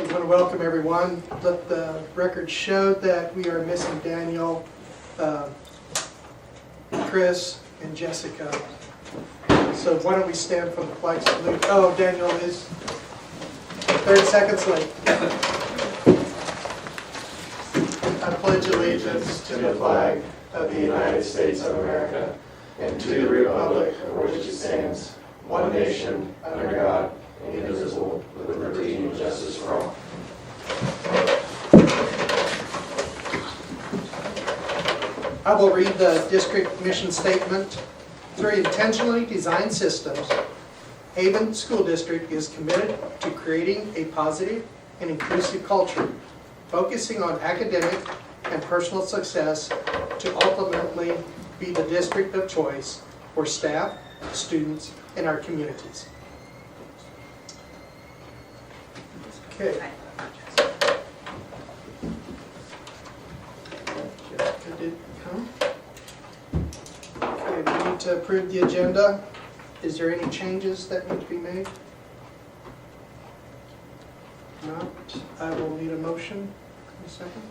We want to welcome everyone. Let the record show that we are missing Daniel, Chris, and Jessica. So why don't we stand for the flag salute? Oh, Daniel is 30 seconds late. I pledge allegiance to the flag of the United States of America and to the republic for which it stands, one nation, under God, indivisible, with liberty and justice for all. I will read the district mission statement. Through intentionally designed systems, Haven School District is committed to creating a positive and inclusive culture, focusing on academic and personal success to ultimately be the district of choice for staff, students, and our communities. Okay. Jessica did come. Okay, we need to approve the agenda. Is there any changes that need to be made? Not. I will need a motion. In a second.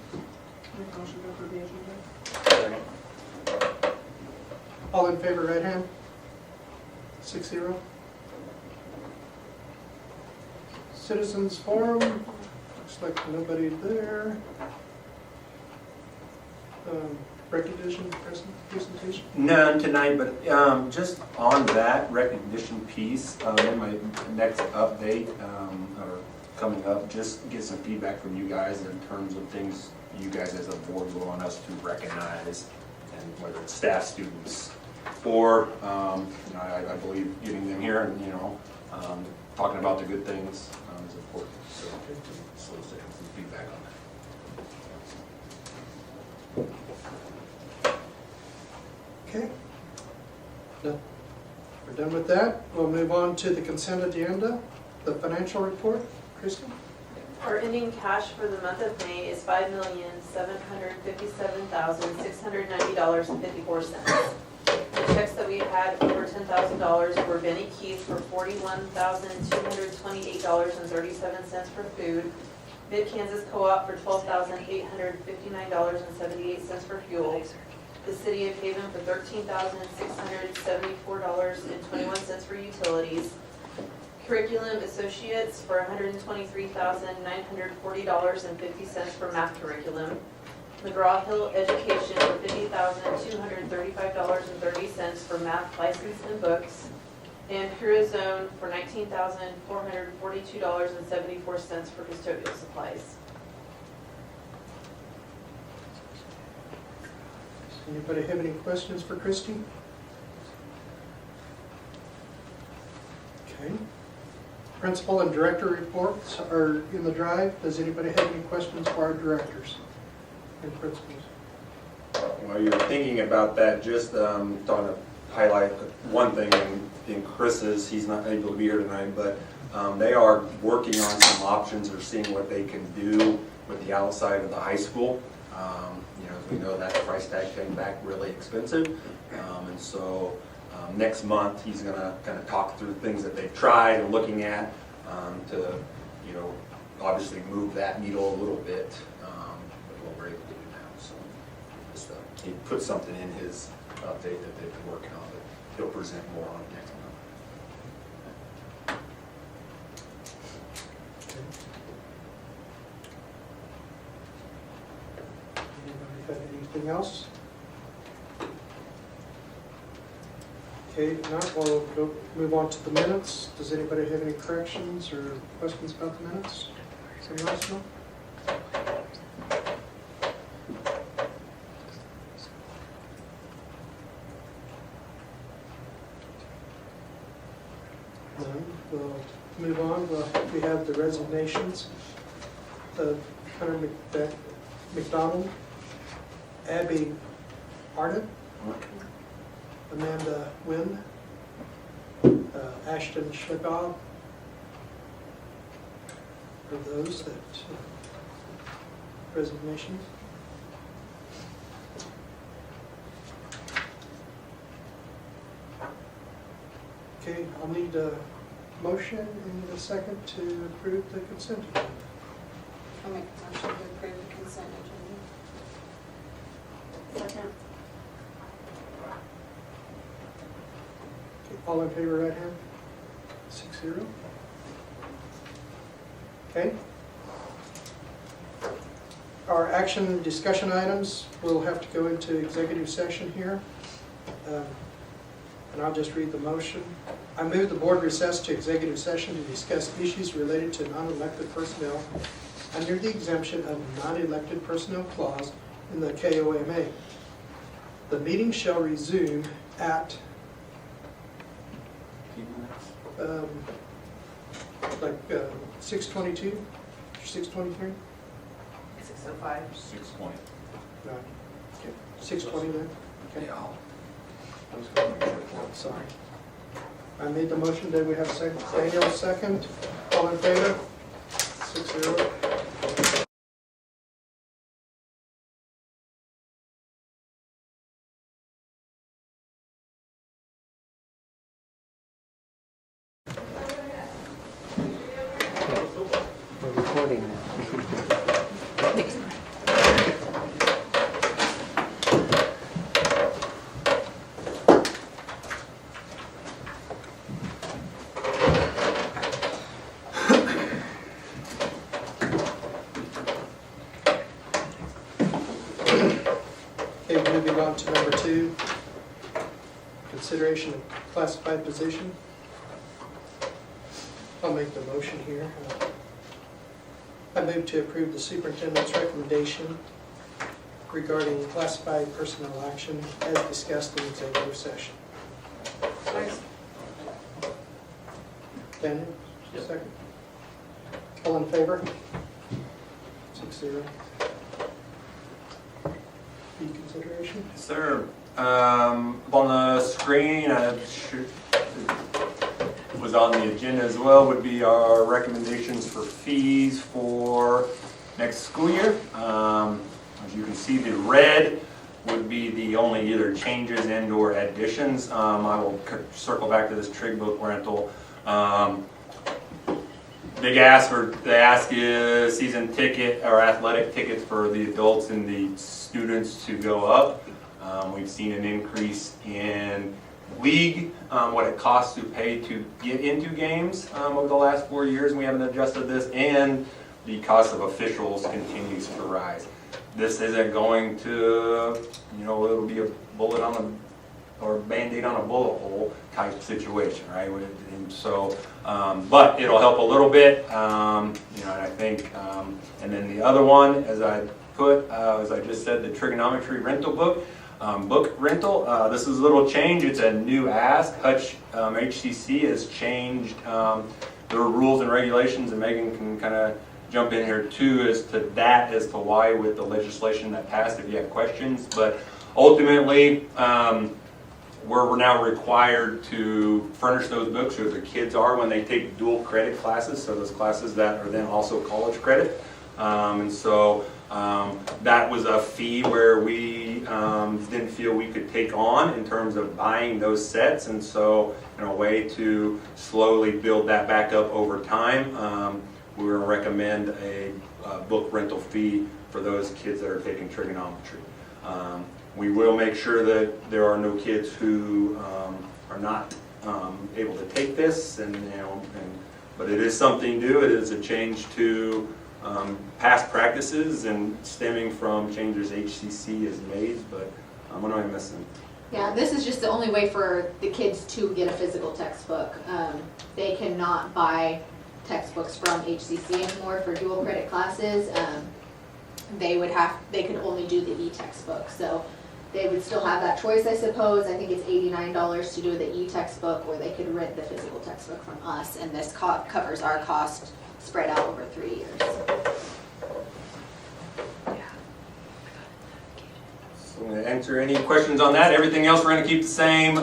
Motion to approve the agenda. All in favor, right hand. 6-0. Citizens forum. Looks like nobody there. Recognition presentation? None tonight, but just on that recognition piece, in my next update, or coming up, just get some feedback from you guys in terms of things you guys as a board will want us to recognize, and whether it's staff, students, or I believe getting them here and talking about the good things is important. So solicit some feedback on that. Okay. No. We're done with that. We'll move on to the consent agenda, the financial report. Kristen? Our ending cash for the month of May is $5,757,690.54. The checks that we had over $10,000 were Benny Keith for $41,228.37 for food, Mid-Kansas Co-op for $12,859.78 for fuel, the City of Haven for $13,674.21 for utilities, Curriculum Associates for $123,940.50 for math curriculum, McGraw-Hill Education for $50,235.30 for math license and books, and Zone for $19,442.74 for custodial supplies. Anybody have any questions for Christy? Okay. Principal and director reports are in the drive. Does anybody have any questions for our directors and principals? While you're thinking about that, just thought to highlight one thing in Chris's. He's not able to be here tonight, but they are working on some options or seeing what they can do with the outside of the high school. As we know, that price tag came back really expensive, and so next month he's going to kind of talk through things that they've tried and looking at to, obviously move that needle a little bit with what we're able to do now. So just he put something in his update that they've been working on, but he'll present more on it next month. Anybody have anything else? Okay, if not, we'll move on to the minutes. Does anybody have any corrections or questions about the minutes? Someone else know? None. We'll move on. We have the resignations of Hunter McDonald, Abby Arnott, Amanda Wynn, Ashton Schlegel. Are those that resignations? Okay, I'll need a motion and a second to approve the consent agenda. I'll make a motion to approve the consent agenda. Second. All in favor, right hand? 6-0. Okay. Our action discussion items, we'll have to go into executive session here. And I'll just read the motion. I move the board recess to executive session to discuss issues related to non-elected personnel under the exemption of non-elected personnel clause in the KOMA. The meeting shall resume at 6:22, 6:23? 6:05. 6:20. No. Okay. 6:20 then? Okay. Sorry. I made the motion. Did we have a second? Daniel, second. All in favor? 6-0. We're recording now. Okay, moving on to number 2. Consideration of classified position. I'll make the motion here. I move to approve the superintendent's recommendation regarding classified personnel action as discussed in executive session. Daniel, second. All in favor? 6-0. Fee consideration? Yes, sir. Up on the screen, was on the agenda as well, would be our recommendations for fees for next school year. As you can see, the red would be the only either changes and or additions. I will circle back to this trig book rental. Big ask, or the ask is season ticket or athletic tickets for the adults and the students to go up. We've seen an increase in league, what it costs to pay to get into games over the last 4 years, and we haven't adjusted this, and the cost of officials continues to rise. This isn't going to, it'll be a bullet on a, or Band-Aid on a bullet hole type situation, right? And so, but it'll help a little bit, and I think, and then the other one, as I put, as I just said, the trigonometry rental book. Book rental, this is a little change. It's a new ask. Hutch HCC has changed their rules and regulations, and Megan can kind of jump in here too as to why with the legislation that passed if you have questions. But ultimately, we're now required to furnish those books, or the kids are when they take dual credit classes, so those classes that are then also college credit. And so that was a fee where we didn't feel we could take on in terms of buying those sets, and so in a way to slowly build that back up over time, we will recommend a book rental fee for those kids that are taking trigonometry. We will make sure that there are no kids who are not able to take this, but it is something new. It is a change to past practices and stemming from changes HCC has made, but what am I missing? Yeah, this is just the only way for the kids to get a physical textbook. They cannot buy textbooks from HCC anymore for dual credit classes. They could only do the e-textbook. So they would still have that choice, I suppose. I think it's $89 to do the e-textbook, or they could rent the physical textbook from us, and this covers our cost spread out over 3 years. So I'm going to answer any questions on that. Everything else we're going to keep the same.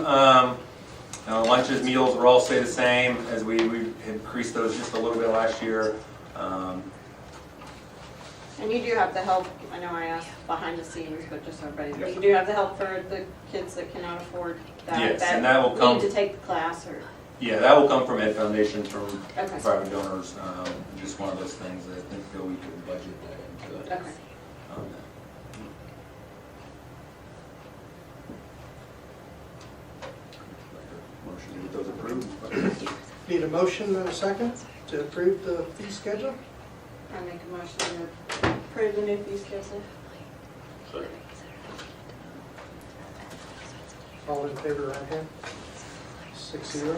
Lunches, meals will all stay the same, as we increased those just a little bit last year. And you do have the help, I know I asked behind the scenes, but just so everybody, but you do have the help for the kids that cannot afford that. Yes, and that will come. Need to take the class, or? Yeah, that will come from Ed Foundation, from Okay. private donors. Just one of those things that I think feel we could budget budget. Okay. on that. Motion to get those approved. Need a motion and a second to approve the fee schedule? I make a motion to approve the new fee schedule. All in favor, right hand? 6-0.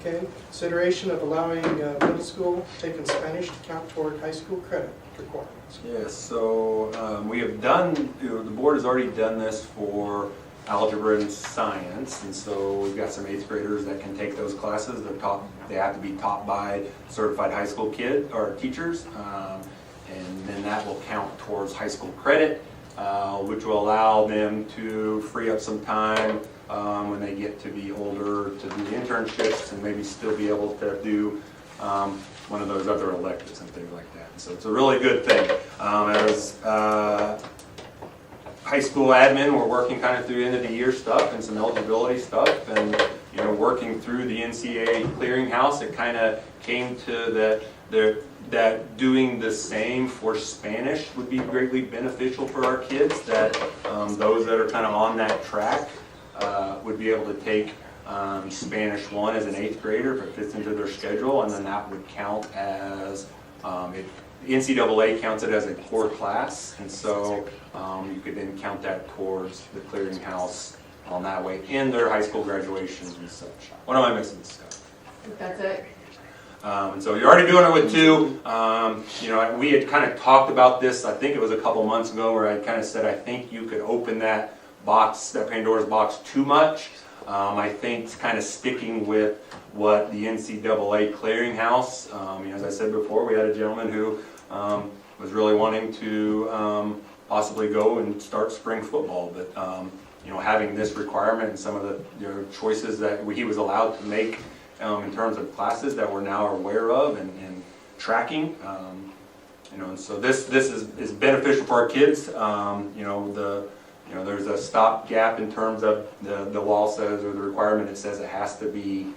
Okay, consideration of allowing middle school taking Spanish to count toward high school credit requirements. Yes, so we have done, the board has already done this for algebra and science, and so we've got some 8th graders that can take those classes. They have to be taught by certified high school teachers, and then that will count towards high school credit, which will allow them to free up some time when they get to be older to do the internships and maybe still be able to do one of those other electives and things like that. So it's a really good thing. As high school admin, we're working kind of through end of the year stuff and some eligibility stuff, and working through the NCAA clearinghouse, it kind of came to that doing the same for Spanish would be greatly beneficial for our kids, that those that are kind of on that track would be able to take Spanish 1 as an 8th grader if it fits into their schedule, and then that would count as, NCAA counts it as a core class, and so you could then count that towards the clearinghouse on that way in their high school graduations and such. What am I missing, Scott? That's it. And so you're already doing it with 2. We had kind of talked about this, I think it was a couple months ago, where I kind of said I think you could open that box, that Pandora's box, too much. I think it's kind of sticking with what the NCAA clearinghouse, as I said before, we had a gentleman who was really wanting to possibly go and start spring football, but having this requirement and some of the choices that he was allowed to make in terms of classes that we're now aware of and tracking, and so this is beneficial for our kids. There's a stop gap in terms of the law says, or the requirement, it says it has to be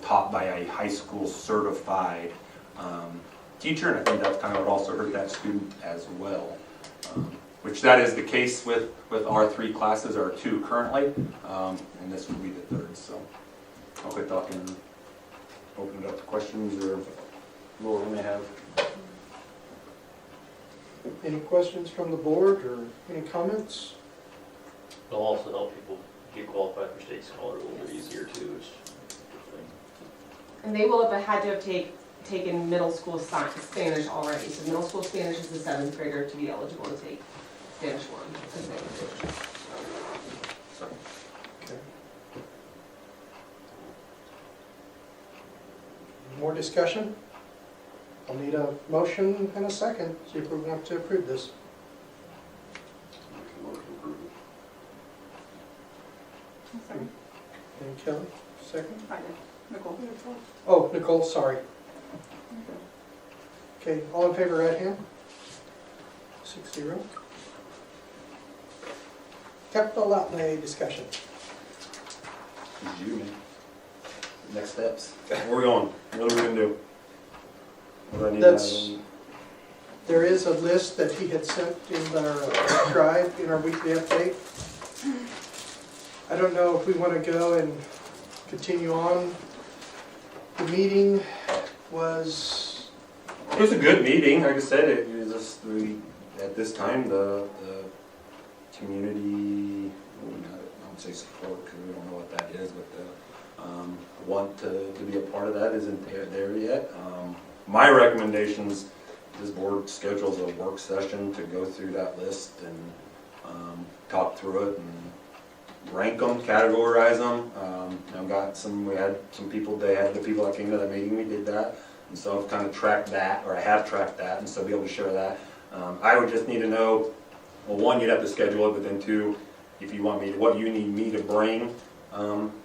taught by a high school certified teacher, and I think that's kind of what also hurt that student as well. Which that is the case with our 3 classes, our 2 currently, and this would be the 3rd. So I'll quit talking and open it up to questions, or Laura may have. Any questions from the board or any comments? It'll also help people get qualified for state scholar a little bit easier too. And they will have had to have taken middle school Spanish already. So middle school Spanish is the 7th grader to be eligible to take Spanish 1. Okay. More discussion? I'll need a motion and a second, see if we want to approve this. And Kelly, second? I did. Nicole. Oh, Nicole, sorry. Okay, all in favor, right hand? 6-0. Capital outlay discussion. It's you, man. Next steps. Where are we going? What are we gonna do? What do I need to There is a list that he had sent in our drive, in our weekly update. I don't know if we want to go and continue on. The meeting was... It was a good meeting. Like I said, it was just, at this time, the community, I would say support, because we don't know what that is, but the want to be a part of that isn't there yet. My recommendations, this board schedules a work session to go through that list and talk through it and rank them, categorize them. We had some people, the people that came to that meeting, we did that. And so I've kind of tracked that, or I have tracked that, and so be able to share that. I would just need to know, well, 1, you'd have to schedule it, but then 2, if you want me, what you need me to bring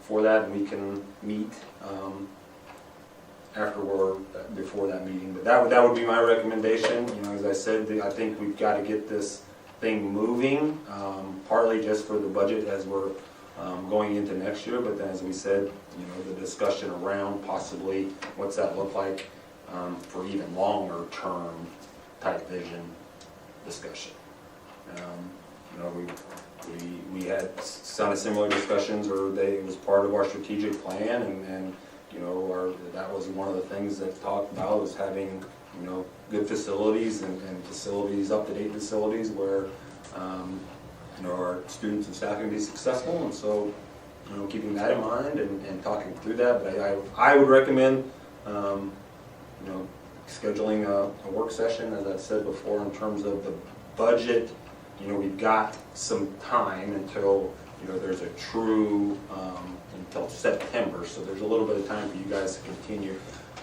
for that, and we can meet before that meeting. But that would be my recommendation. As I said, I think we've got to get this thing moving, partly just for the budget as we're going into next year, but then as we said, the discussion around possibly what's that look like for even longer term type vision discussion. You know, we had kind of similar discussions, or it was part of our strategic plan, and you know, that was one of the things that talked about was having, you know, good facilities and facilities, up-to-date facilities where, you know, our students and staff can be successful. And so, you know, keeping that in mind and talking through that. But I would recommend, you know, scheduling a work session, as I said before, in terms of the budget. You know, we've got some time until, you know, there's a true, until September, so there's a little bit of time for you guys to continue.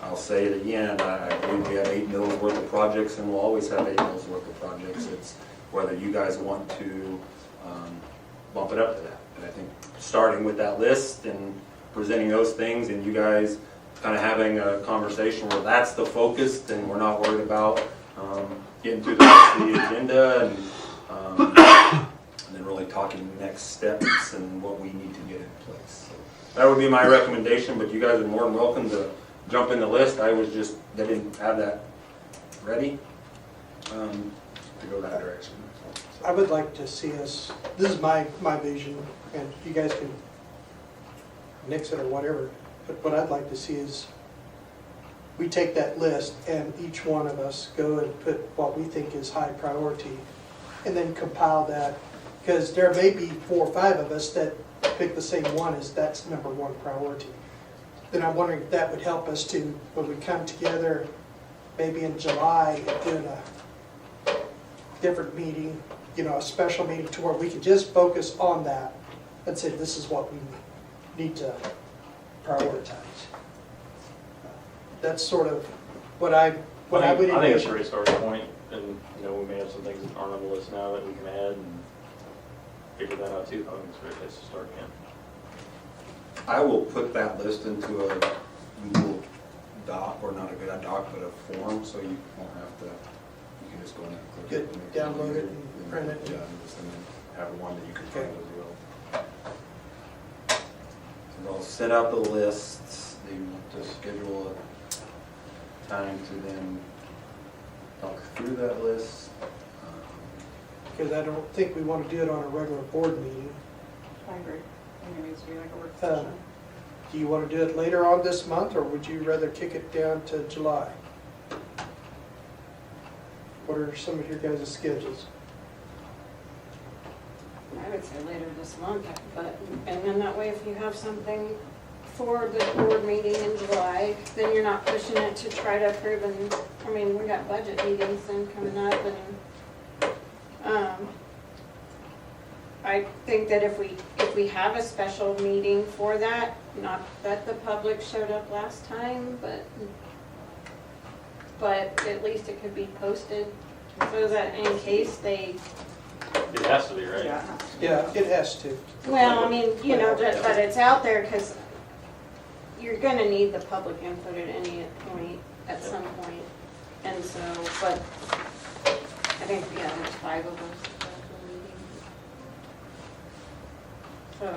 I'll say it again, I believe we have 8 mils worth of projects, and we'll always have 8 mils worth of projects. It's whether you guys want to bump it up to that. And I think starting with that list and presenting those things, and you guys kind of having a conversation where that's the focus, and we're not worried about getting through the rest of the agenda, and then really talking next steps and what we need to get in place. So that would be my recommendation, but you guys are more than welcome to jump in the list. They didn't have that ready to go that direction. I would like to see us, this is my vision, and you guys can nix it or whatever, but what I'd like to see is we take that list and each one of us go and put what we think is high priority and then compile that, because there may be 4 or 5 of us that pick the same one as that's number 1 priority. Then I'm wondering if that would help us to, when we come together, maybe in July, doing a different meeting, you know, a special meeting to where we can just focus on that and say this is what we need to prioritize. That's sort of what I would I think it's a envision. great starting point, and you know, we may have some things that aren't on the list now that we can add and figure that out too. I think it's a great place to start again. I will put that list into a Google Doc, or not a good doc, but a form, so you won't have to, you can just go in and click Good, it. And download it and print it. Yeah, and then have one that you can print as well. So I'll set out the lists. They want to schedule a time to then talk through that list. Because I don't think we want to do it on a regular board meeting. I agree. I think it needs to be like a work Um, session. Do you want to do it later on this month, or would you rather kick it down to July? What are some of your guys' schedules? I would say later this month, but, and then that way if you have something for the board meeting in July, then you're not pushing it to try to approve, and, I mean, we got budget meetings then coming up, and, I think that if we have a special meeting for that, not that the public showed up last time, but at least it could be posted, so that in case they, It has to be, right? Yeah, it has to. well, I mean, you know, but it's out there, because you're gonna need the public input at any point, at some point, and so, but I think, yeah, there's 5 of us at the meeting. So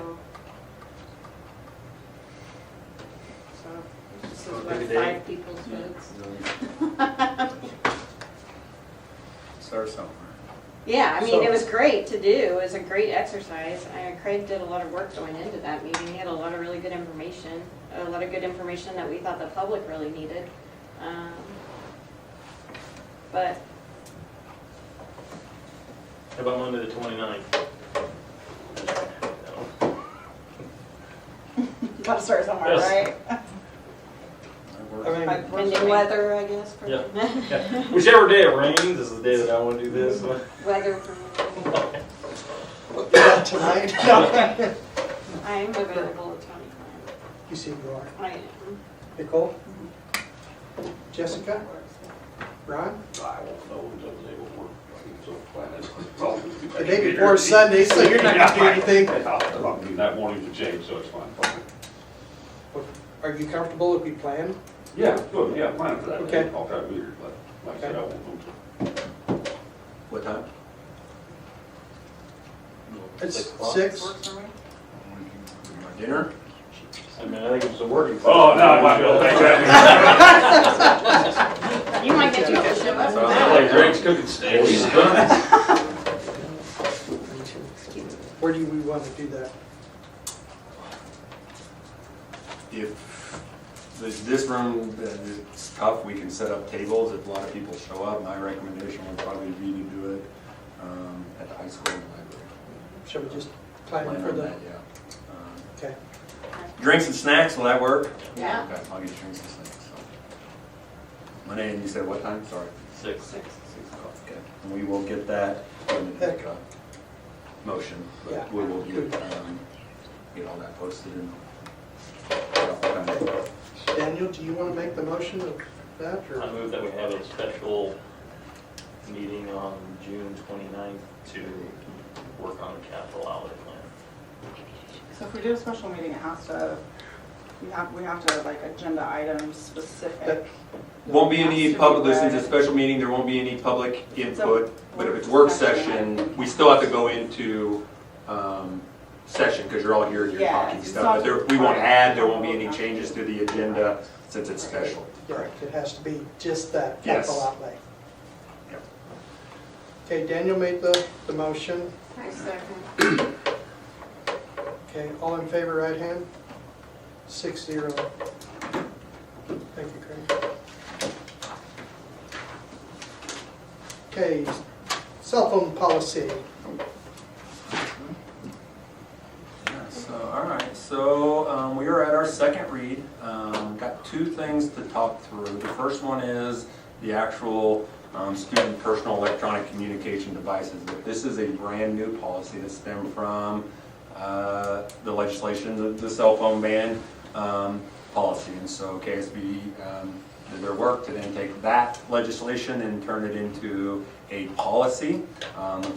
this is Pick a what date. 5 people's votes. Start somewhere. Yeah, I mean, So- it was great to do. It was a great exercise. Craig did a lot of work going into that meeting. He had a lot of really good information, that we thought the public really needed. But How about Monday the 29th? Gotta start somewhere, Yes. right? That works. I mean, pending weather, I guess. For Yeah. Yeah. Whichever day it rains is the day that I want to do this. Weather for is that tonight? No. I am available at any time. You see you are. I am. Nicole? Jessica? Ron? I won't know until the day before. So The day before Sunday, so you're not gonna do anything. That morning's a change, so it's fine. Are you comfortable if we plan? Yeah, good, yeah, plan for that. Okay. I'll try to be here, but like I said, I won't know. What time? It's 6 o'clock. 6. Dinner? I mean, I think it's a working. Oh, no, I'm not gonna take that. do that? If this room is tough, we can set up tables if a lot of people show up. My recommendation would probably be to do it at the high school and library. Shall we just plan Plan for on the, that, yeah. okay. Drinks and snacks, will that work? Yeah. Okay, I'll get drinks and snacks. So. Monday, and you said what time? Sorry. 6. 6 o'clock, okay. And we will get that in the motion. But Yeah. we will get all that posted and. Daniel, do you want to make the motion of that, I or? move that we have a special meeting on June 29th to work on the capital outlay plan. So if we do a special meeting, it has to, we have to like agenda items specific. Won't be any Has to be public, since it's a read. special meeting, there won't be any public input, but if it's work session, we still have to go into session, because you're all here and you're Yeah, talking it's stuff, not but we won't required. add, there won't be any changes to the agenda, since it's special. Yeah, it has to be just that Yes. capital outlay. Yep. Okay, Daniel made the motion. I second. Okay, all in favor, right hand? 6-0. Thank you, Craig. Okay, cell phone policy. All right, so we are at our second read. Got two things to talk through. The first one is the actual student personal electronic communication devices. This is a brand new policy that stemmed from the legislation, the cell phone ban policy. And so KSB did their work to then take that legislation and turn it into a policy.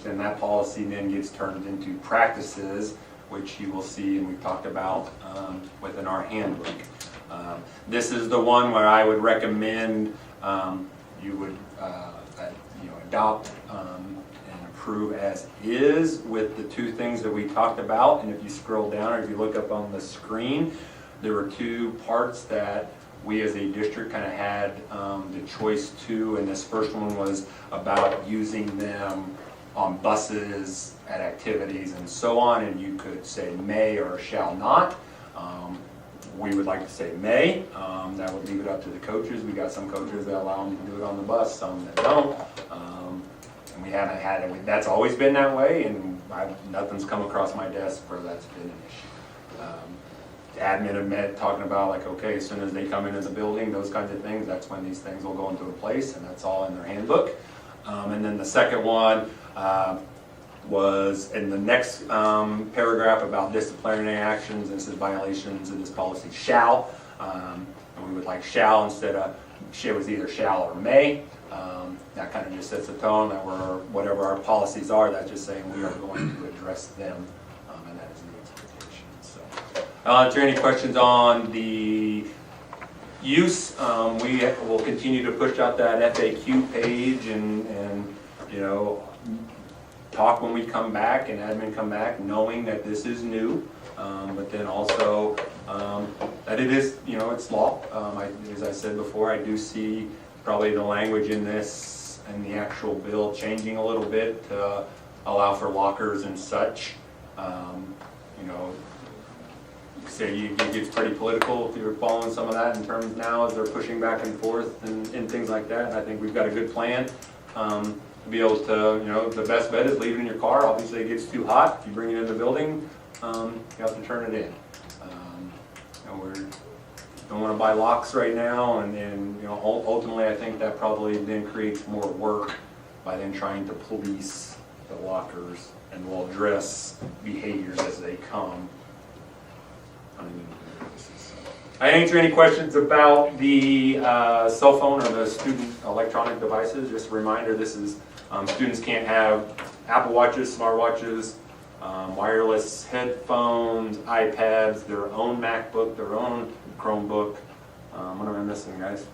Then that policy then gets turned into practices, which you will see and we've talked about within our handbook. This is the one where I would recommend you would adopt and approve as is with the two things that we talked about. And if you scroll down or if you look up on the screen, there were two parts that we as a district kind of had the choice to, and this first one was about using them on buses, at activities and so on, and you could say may or shall not. We would like to say may. That would leave it up to the coaches. We got some coaches that allow them to do it on the bus, some that don't. And we haven't had it. That's always been that way, and nothing's come across my desk where that's been an issue. Admin have met talking about like, okay, as soon as they come into the building, those kinds of things, that's when these things will go into place, and that's all in their handbook. And then the second one was in the next paragraph about disciplinary actions. This is violations of this policy shall. And we would like shall instead of, it was either shall or may. That kind of just sets the tone that we're, whatever our policies are, that's just saying we are going to address them. And that is the expectation. So I'll answer any questions on the use. We will continue to push out that FAQ page and you know, talk when we come back and admin come back, knowing that this is new, but then also that it is, you know, it's law. As I said before, I do see probably the language in this and the actual bill changing a little bit to allow for lockers and such. You know, say it gets pretty political if you're following some of that in terms now as they're pushing back and forth and things like that. And I think we've got a good plan. Be able to, you know, the best bet is leave it in your car. Obviously it gets too hot. If you bring it in the building, you have to turn it in. And we don't want to buy locks right now, and you know, ultimately I think that probably then creates more work by then trying to police the lockers, and we'll address behaviors as they come. I answer any questions about the cell phone or the student electronic devices. Just a reminder, this is students can't have Apple Watches, smartwatches, wireless headphones, iPads, their own MacBook, their own Chromebook. What am I missing, guys?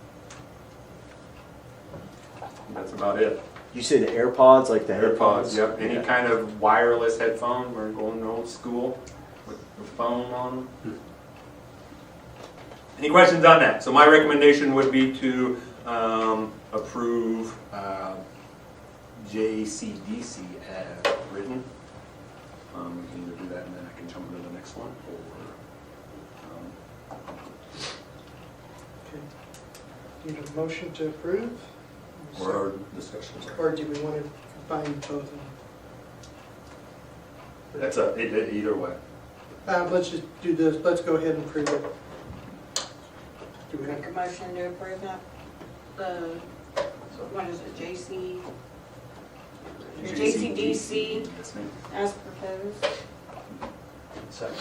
That's about it. You say the AirPods, like the AirPods, yep. Any Yeah. kind of wireless headphone. We're going old school with the phone on them. Any questions on that? So my recommendation would be to approve JCDC as written. We can either do that and then I can jump into the next one, Okay. Need a motion to approve? or discussions. Or do we want to combine both of them? That's either way. Let's just do this, let's go ahead and approve it. Do we have, Make a motion to approve that, the, what is it, JCDC Yes, ma'am. as proposed? Second.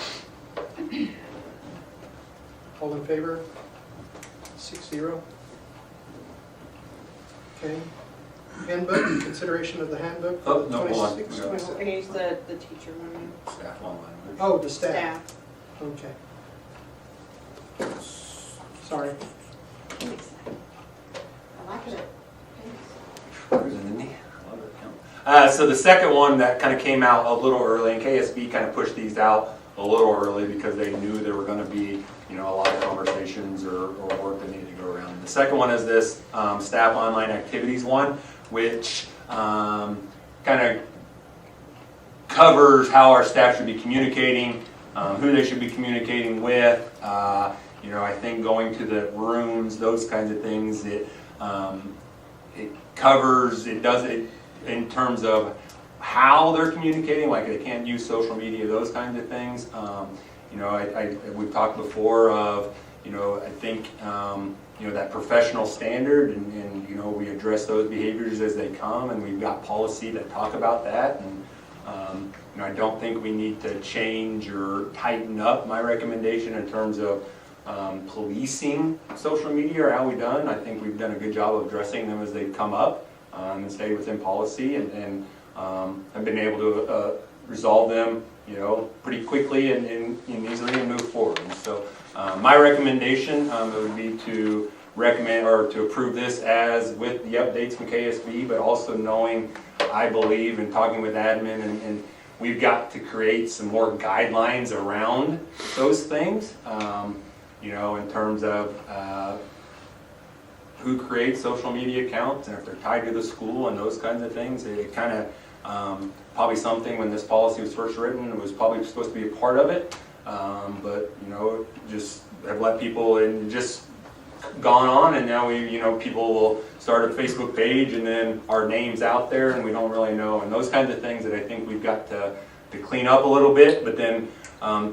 all in favor? 6-0. Okay. Handbook, consideration of the handbook. Oh, no, hold on. 26, We got 27. He's the teacher one, Staff online. Oh, the staff. staff. Okay. Sorry. I like it. So the second one that kind of came out a little early, and KSB kind of pushed these out a little early because they knew there were going to be, you know, a lot of conversations or work that needed to go around. The second one is this staff online activities one, which kind of covers how our staff should be communicating, who they should be communicating with. You know, I think going to the rooms, those kinds of things. It covers, it does it in terms of how they're communicating, like they can't use social media, those kinds of things. You know, we've talked before of, you know, I think, you know, that professional standard and, you know, we address those behaviors as they come, and we've got policy that talk about that. And, you know, I don't think we need to change or tighten up my recommendation in terms of policing social media or how we've done. I think we've done a good job of addressing them as they've come up and stayed within policy, and I've been able to resolve them, you know, pretty quickly and easily and move forward. And so my recommendation would be to recommend or to approve this as with the updates from KSB, but also knowing, I believe, in talking with admin and we've got to create some more guidelines around those things, you know, in terms of who creates social media accounts and if they're tied to the school and those kinds of things. It kind of, probably something when this policy was first written, it was probably supposed to be a part of it, but, you know, just have let people and just gone on, and now we, you know, people will start a Facebook page and then our name's out there and we don't really know, and those kinds of things that I think we've got to clean up a little bit. But then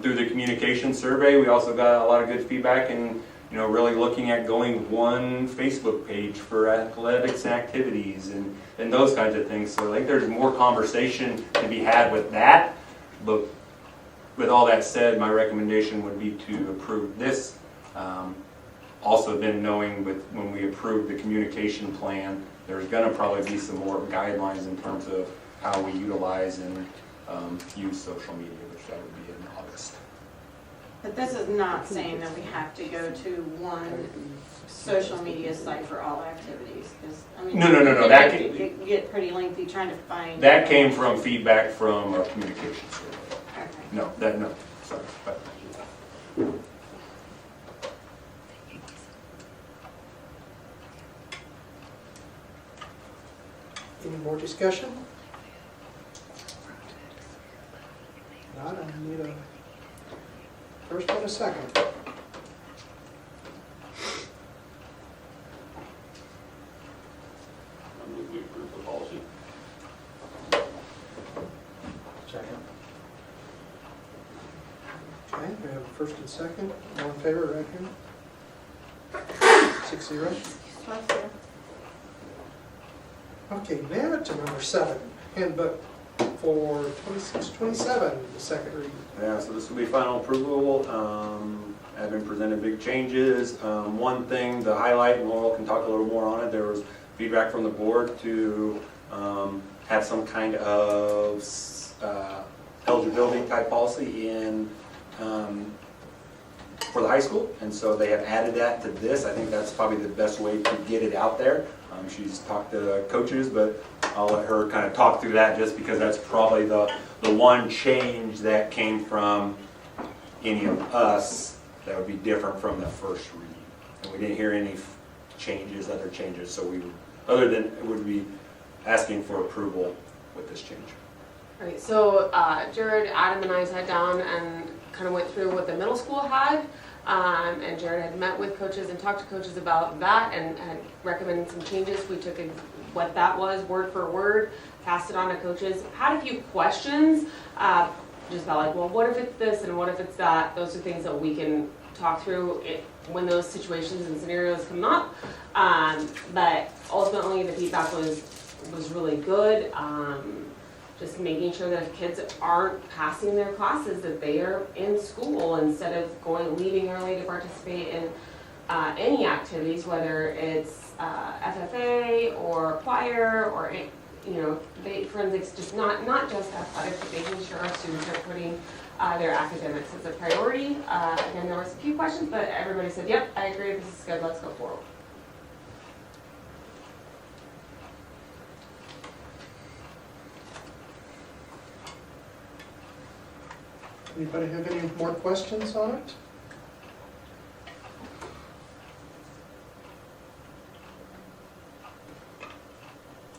through the communication survey, we also got a lot of good feedback and, you know, really looking at going one Facebook page for athletics and activities and those kinds of things. So I think there's more conversation to be had with that. But with all that said, my recommendation would be to approve this. Also then knowing with when we approve the communication plan, there's going to probably be some more guidelines in terms of how we utilize and use social media, which that would be in August. But this is not saying that we have to go to one social media site for all activities, because, I mean. No. That can, it get pretty lengthy trying to find. that came from feedback from our communication survey. Okay. No, sorry. But, Any more discussion? Not, I need a first and a second. I move we approve the policy. Second. Okay, we have a first and second. All in favor, right here? 6-0. Okay, now to number 7, handbook for 26-27, the second reading. yeah, so this will be final approval. Have been presented big changes. One thing to highlight, and Laurel can talk a little more on it, there was feedback from the board to have some kind of eligibility type policy in for the high school, and so they have added that to this. I think that's probably the best way to get it out there. She's talked to coaches, but I'll let her kind of talk through that just because that's probably the one change that came from any of us that would be different from the first reading. And we didn't hear any changes, other changes, so we, other than it would be asking for approval with this change. Right, so Jared, Adam, and I sat down and kind of went through what the middle school had. And Jared had met with coaches and talked to coaches about that and had recommended some changes. We took what that was word for word, passed it on to coaches, had a few questions, just about like, well, what if it's this and what if it's that? Those are things that we can talk through when those situations and scenarios come up. But ultimately the feedback was really good. Just making sure that if kids aren't passing their classes, that they are in school instead of leaving early to participate in any activities, whether it's FFA or choir or forensics, just not just athletics, but making sure our students are putting their academics as a priority. Again, there was a few questions, but everybody said, yep, I agree, this is good, let's go forward. Anybody have any more questions on it?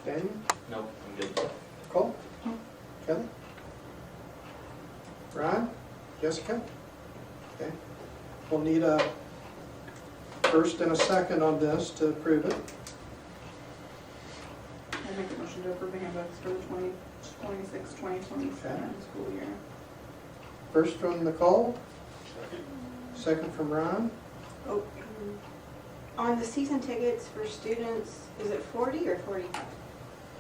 Daniel? Nope, I'm good. Cole? Kelly? Ryan? Jessica? Okay. We'll need a first and a second on this to approve it. I make a motion to approve the handbooks for the 2026-2027 school year. First from Nicole, second from Ryan. Oh, on the season tickets for students, is it 40 or 45?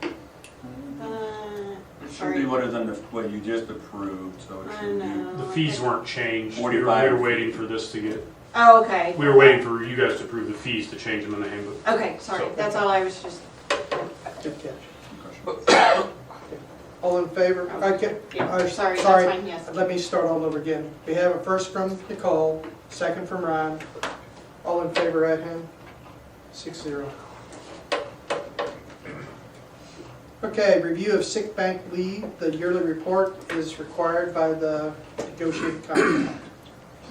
It should be what you just approved, so it I should be. know. The fees weren't changed. We 45. were waiting for this to get, Oh, okay. we were waiting for you guys to approve the fees to change them in the handbook. Okay, sorry, So- that's all I was just. Good catch. All in favor? Okay. Yeah, sorry, that's Sorry, fine, yes. let me start all over again. We have a first from Nicole, second from Ryan. All in favor, right hand? 6-0. Okay, review of sick bank leave. The yearly report is required by the negotiated contract.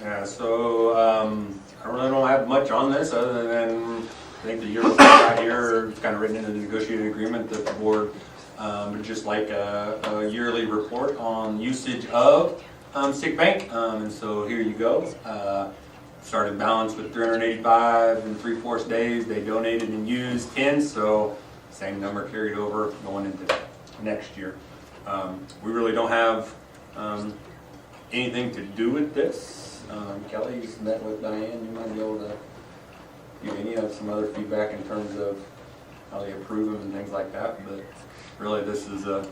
Yeah, so I really don't have much on this other than I think the year report right here is kind of written into the negotiated agreement that the board would just like a yearly report on usage of sick bank. And so here you go. Started balance with 385 and 3/4 days. They donated and used 10, so same number carried over going into next year. We really don't have anything to do with this. Kelly's met with Diane. You might be able to give any of some other feedback in terms of how they approve them and things like that. But really, this is a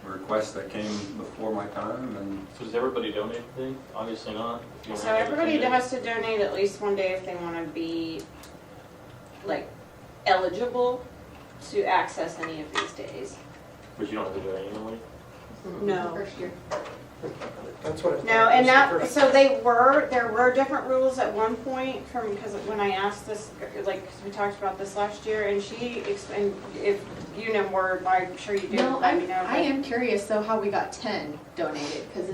request that came before my time. And So does everybody donate anything? Obviously not. If you So wanna everybody donate- has to donate at least one day if they want to be, like, eligible to access any of these days. But you don't have to do it annually? No. First year. That's what it. No, and that, so there were different rules at one point from, because when I asked this, like, 'cause we talked about this last year, and she explained, if you know more, I'm sure you do, No, let me know. I am curious though how we got 10 donated, because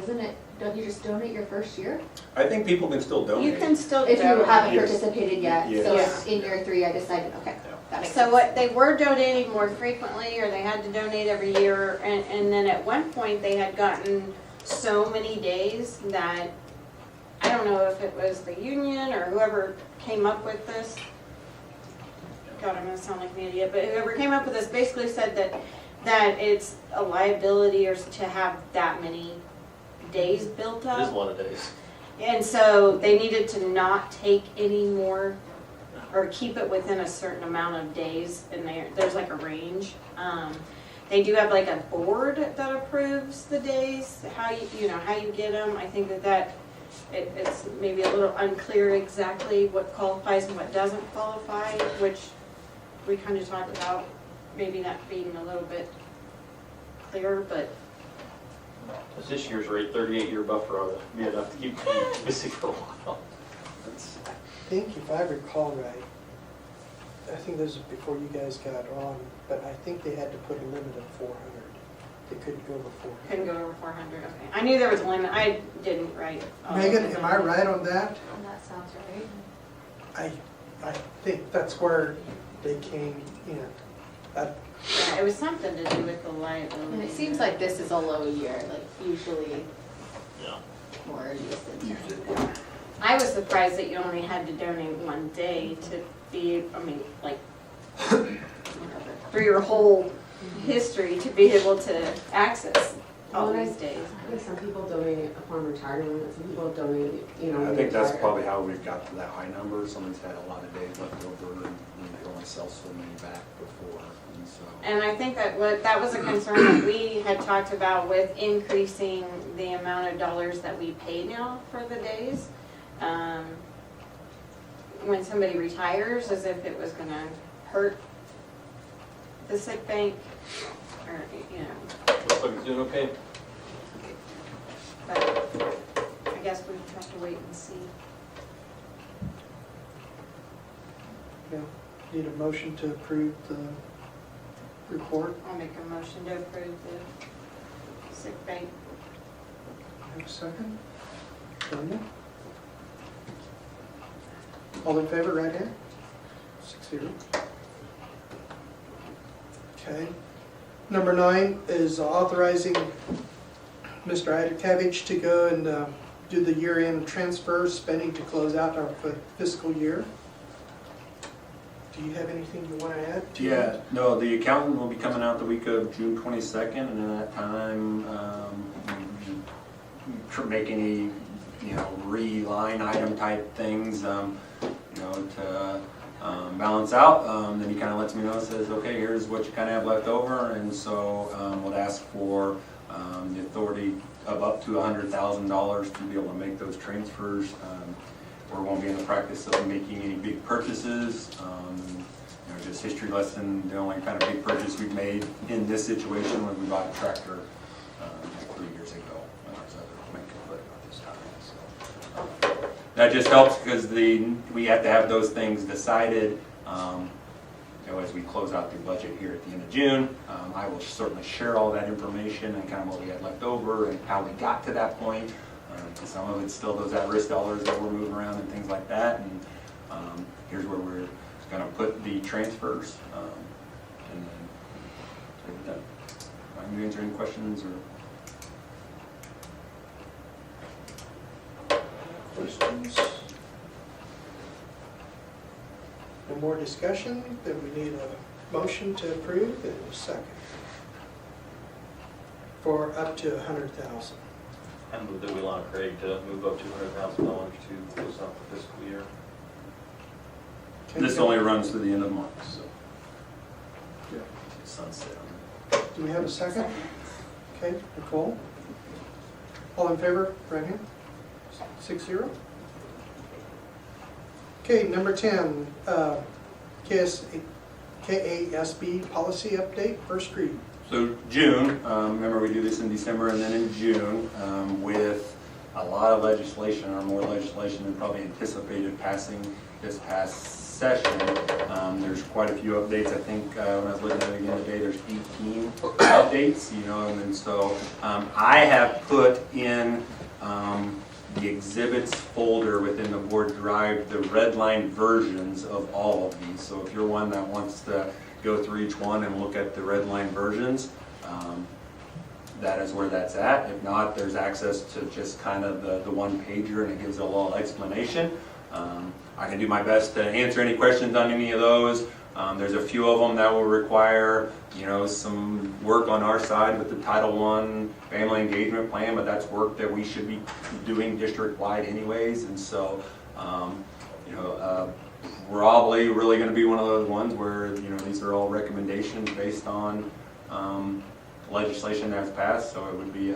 don't you just donate your first year? I think people can still donate. You can still If you donate. haven't Yes. participated yet, so Yes. in year 3 I decided, okay, that makes So sense. what, they were donating more frequently, or they had to donate every year, and then at one point, they had gotten so many days that, I don't know if it was the union or whoever came up with this. God, I'm gonna sound like an idiot, but whoever came up with this basically said that it's a liability or to have that many days built It is up. a lot of days. And so they needed to not take any more, or keep it within a certain amount of days, and there's like a range. They do have like a board that approves the days, how you get them. I think it's maybe a little unclear exactly what qualifies and what doesn't qualify, which we kind of talked about, maybe that being a little bit clearer, but Because this year's rate, 38-year buffer ought to be enough to keep you busy for a while. I think if I recall right, I think this is before you guys got on, but I think they had to put a limit of 400. They couldn't go over 400. couldn't go over 400, okay. I knew there was a limit, I didn't write. all of Megan, it am I right on that? That sounds right. I think that's where they came in. That- Yeah, it was something to do with the liability. And it seems like this is a low year, like usually Yeah. more usage. I was surprised that you only had to donate one day to be, I mean, like, for your whole history to be able to access all these days. I think some people donate upon retirement, some people donate, you know. I think that's retire. probably how we've got to that high number. Someone's had a lot of days left over and they only sell so many back before, and so. And I think that was a concern that we had talked about with increasing the amount of dollars that we pay now for the days. When somebody retires, as if it was gonna hurt the sick bank, or, you know, Looks like it's doing okay. but I guess we have to wait and see. Yeah, need a motion to approve the report. I'll make a motion to approve the sick bank. Have a second? Brenda? All in favor, right hand? 6-0. Okay. Number 9 is authorizing Mr. Idakevich to go and do the year-end transfer spending to close out our fiscal year. Do you have anything you want to add to Yeah, that? no, the accountant will be coming out the week of June 22nd, and at that time, make any, re-line item type things, to balance out. Then he kind of lets me know, says, okay, here's what you kind of have left over, and so we'll ask for the authority of up to $100,000 to be able to make those transfers. We won't be in the practice of making any big purchases. Just history lesson, the only kind of big purchase we've made in this situation was we bought a tractor 3 years ago. When I was other make a about this time. So that just helps because we have to have those things decided as we close out the budget here at the end of June. I will certainly share all that information and kind of what we had left over and how we got to that point. Some of it's still those at-risk dollars that we're moving around and things like that. And here's where we're going to put the transfers. And then take it done. Can you answer any questions or? Questions? No more discussion, then we need a motion to approve and a second. For up to $100,000. I move that we allow Craig to move up $200,000 to close out the fiscal year. Okay, This only runs through the end of March, so. Yeah. Sunset. Do we have a second? Okay, Nicole? All in favor, right hand? 6-0. Okay, number 10, KASB policy update, first read. So June, remember we do this in December and then in June, with a lot of legislation, or more legislation than probably anticipated passing this past session. There's quite a few updates. I think when I was looking at it again today, there's 18 updates, and so I have put in the exhibits folder within the board drive the red line versions of all of these. So if you're one that wants to go through each one and look at the red line versions, that is where that's at. If not, there's access to just kind of the one pager, and it gives a little explanation. I can do my best to answer any questions on any of those. There's a few of them that will require, some work on our side with the Title I Family Engagement Plan, but that's work that we should be doing district-wide anyways. And so, probably really going to be one of those ones where, these are all recommendations based on legislation that's passed. So it would be,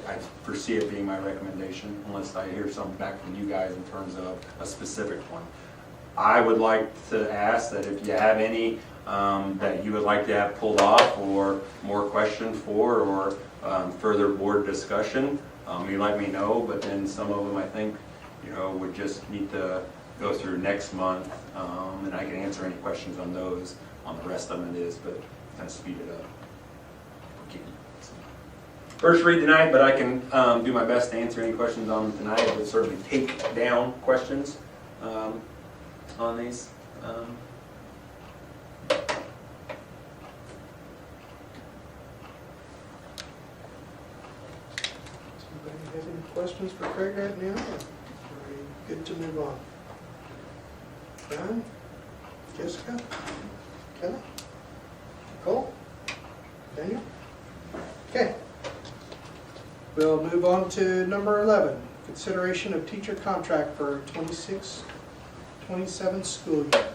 I foresee it being my recommendation unless I hear something back from you guys in terms of a specific one. I would like to ask that if you have any that you would like to have pulled off or more questions for or further board discussion, you let me know. But then some of them I think would just need to go through next month, and I can answer any questions on those. On the rest of them it is, but kind of speed it up. First read tonight, but I can do my best to answer any questions on them tonight. I would certainly take down questions on these. questions for Craig right now? Are we good to move on? John? Jessica? Kelly? Nicole? Daniel? Okay. We'll move on to number 11, consideration of teacher contract for 26-27 school year.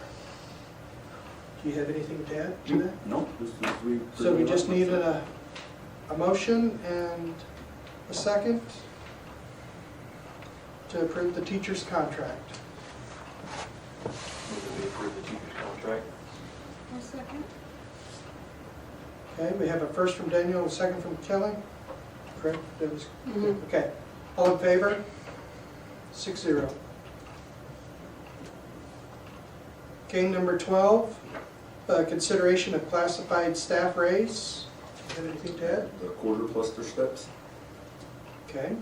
Do you have anything to add to that? No. So we just need a motion and a second to approve the teacher's contract. Move that we approve the teacher's contract. One second. Okay, we have a first from Daniel and a second from Kelly. Correct? That was- Mhm. Okay, all in favor? 6-0. Okay, number 12, consideration of classified staff raise. Do you have anything to add? The quarter plus their steps. Okay.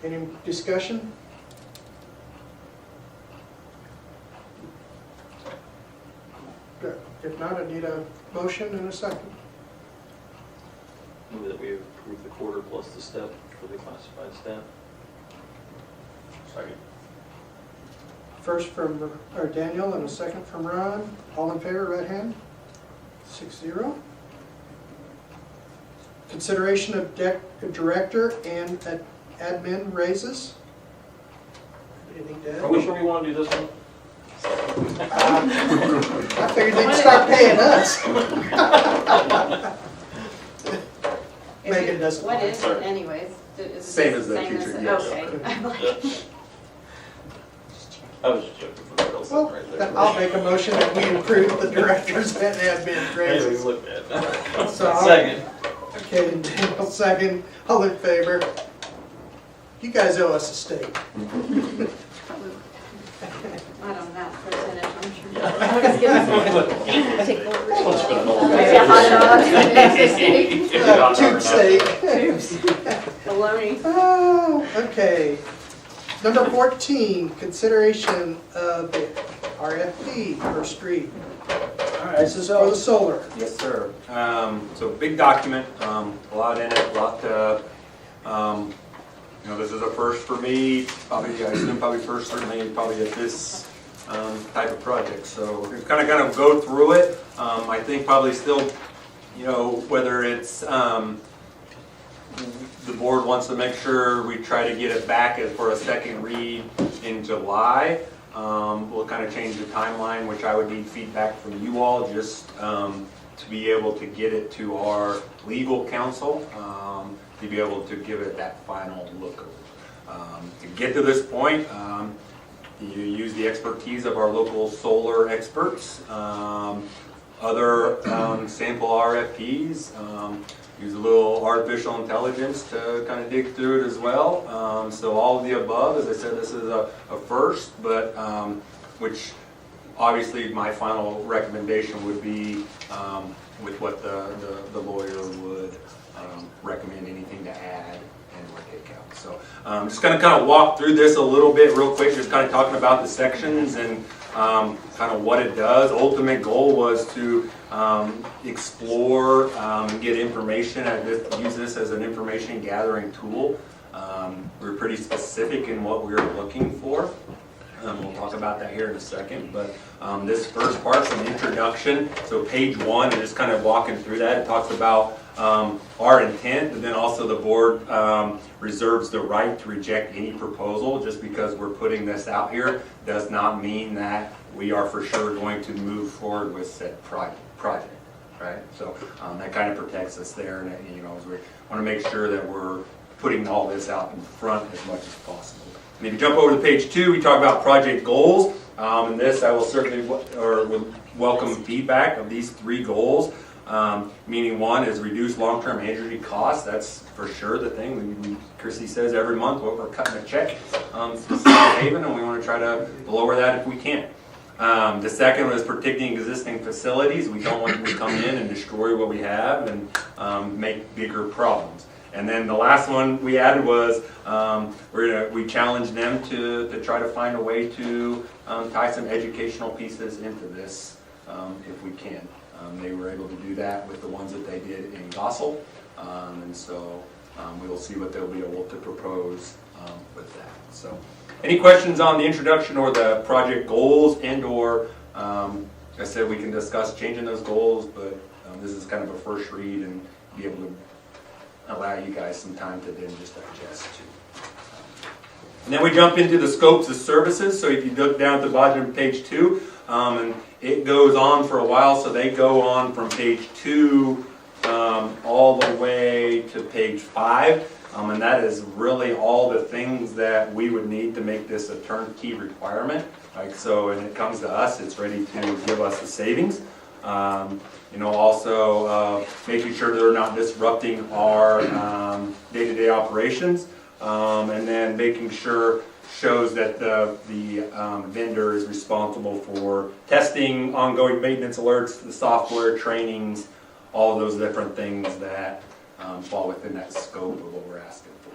Any discussion? Good. If not, I need a motion and a second. Move that we approve the quarter plus the step for the classified staff. Second. First from Daniel and a second from Ron. All in favor, right hand? 6-0. Consideration of director and admin raises. Anything to add? Are we sure we want to do this one? I figured they'd start paying us. Megan doesn't. What is Sorry. it anyways? Is it Same as the same teacher, as- yes. Okay. I'm like, I was just joking for the girls Well, right then there. I'll make a motion that we approve the directors and admin Maybe we raises. look bad. So I'll- Second. Okay, and Daniel second, all in favor. You guys owe us a steak. I don't know, percentage, I'm sure. Yeah. Let's get this one. Take Let's spend over. the whole Maybe a hot dog. Tube steak. Bologna. Oh, okay. Number 14, consideration of the RFP for street. All right, This is for the solar. Yes, sir. So big document, a lot in it, a lot, this is a first for me, probably, I assume probably first, certainly probably at this type of project. So we're kind of go through it. I think probably still, whether it's, the board wants to make sure we try to get it back for a second read in July. We'll kind of change the timeline, which I would need feedback from you all just to be able to get it to our legal counsel, to be able to give it that final look. To get to this point, you use the expertise of our local solar experts, other sample RFPs, use a little artificial intelligence to kind of dig through it as well. So all of the above, as I said, this is a first, but which obviously my final recommendation would be with what the lawyer would recommend, anything to add and or take out. So just going to kind of walk through this a little bit real quick, just kind of talking about the sections and kind of what it does. Ultimate goal was to explore, get information, and use this as an information gathering tool. We're pretty specific in what we were looking for. We'll talk about that here in a second, but this first part from the introduction, so page 1, and just kind of walking through that, it talks about our intent, and then also the board reserves the right to reject any proposal. Just because we're putting this out here does not mean that we are for sure going to move forward with said project, right? So that kind of protects us there, and as we want to make sure that we're putting all this out in front as much as possible. And if you jump over to page 2, we talk about project goals. And this, I will certainly would welcome feedback of these 3 goals. Meaning 1 is reduce long-term energy costs. That's for sure the thing. Chrissy says every month we're cutting a check to Haven, and we want to try to lower that if we can. The second was protecting existing facilities. We don't want them to come in and destroy what we have and make bigger problems. And then the last one we added was we challenged them to try to find a way to tie some educational pieces into this if we can. They were able to do that with the ones that they did in Gossel, and so we'll see what they'll be able to propose with that. So, any questions on the introduction or the project goals and/or, I said we can discuss changing those goals, but this is kind of a first read and be able to allow you guys some time to then just digest too. And then we jump into the scopes of services. So if you look down at the bottom of page 2, and it goes on for a while, so they go on from page 2 all the way to page 5. And that is really all the things that we would need to make this a turnkey requirement. Like, so when it comes to us, it's ready to give us the savings. Also making sure they're not disrupting our day-to-day operations. And then making sure shows that the vendor is responsible for testing, ongoing maintenance alerts, the software trainings, all of those different things that fall within that scope of what we're asking for.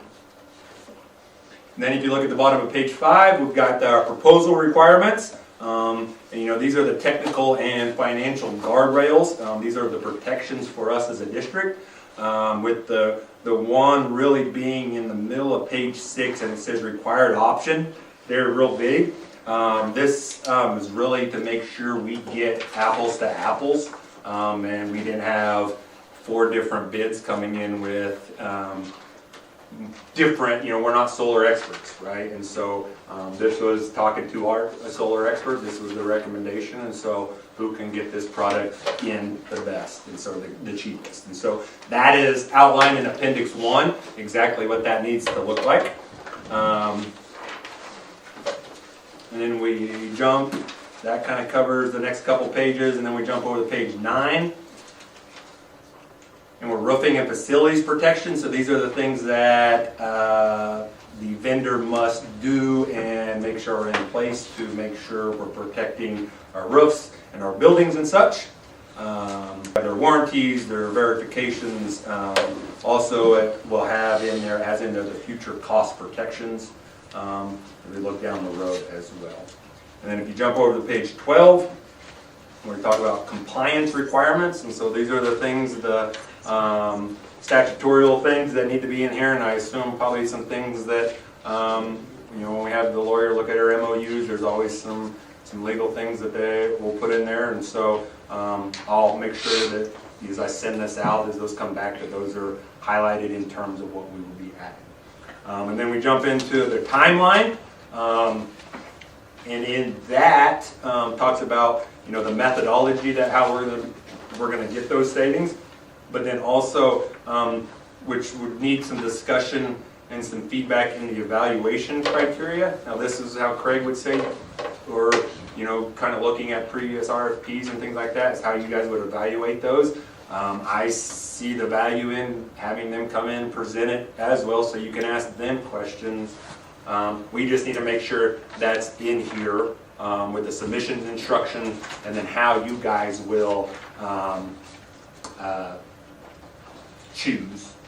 And then if you look at the bottom of page 5, we've got our proposal requirements. These are the technical and financial guardrails. These are the protections for us as a district. With the one really being in the middle of page 6, and it says required option. They're real big. This is really to make sure we get apples to apples, and we didn't have 4 different bids coming in with different, we're not solar experts, right? And so this was talking to our solar expert, this was the recommendation, and so who can get this product in the best, and so the cheapest. And so that is outlined in Appendix 1, exactly what that needs to look like. And then we jump, that kind of covers the next couple pages, and then we jump over to page 9. And we're roofing and facilities protection, so these are the things that the vendor must do and make sure are in place to make sure we're protecting our roofs and our buildings and such. Their warranties, their verifications, also it will have in there, as in the future cost protections, as we look down the road as well. And then if you jump over to page 12, we're going to talk about compliance requirements, and so these are the things, the statutorial things that need to be in here, and I assume probably some things that, when we have the lawyer look at our MOUs, there's always some legal things that they will put in there, and so I'll make sure that as I send this out, as those come back, that those are highlighted in terms of what we will be adding. And then we jump into the timeline, and in that talks about the methodology, that how we're going to get those savings. But then also, which would need some discussion and some feedback in the evaluation criteria. Now this is how Craig would say, or kind of looking at previous RFPs and things like that, is how you guys would evaluate those. I see the value in having them come in, present it as well, so you can ask them questions. We just need to make sure that's in here with the submissions instructions, and then how you guys will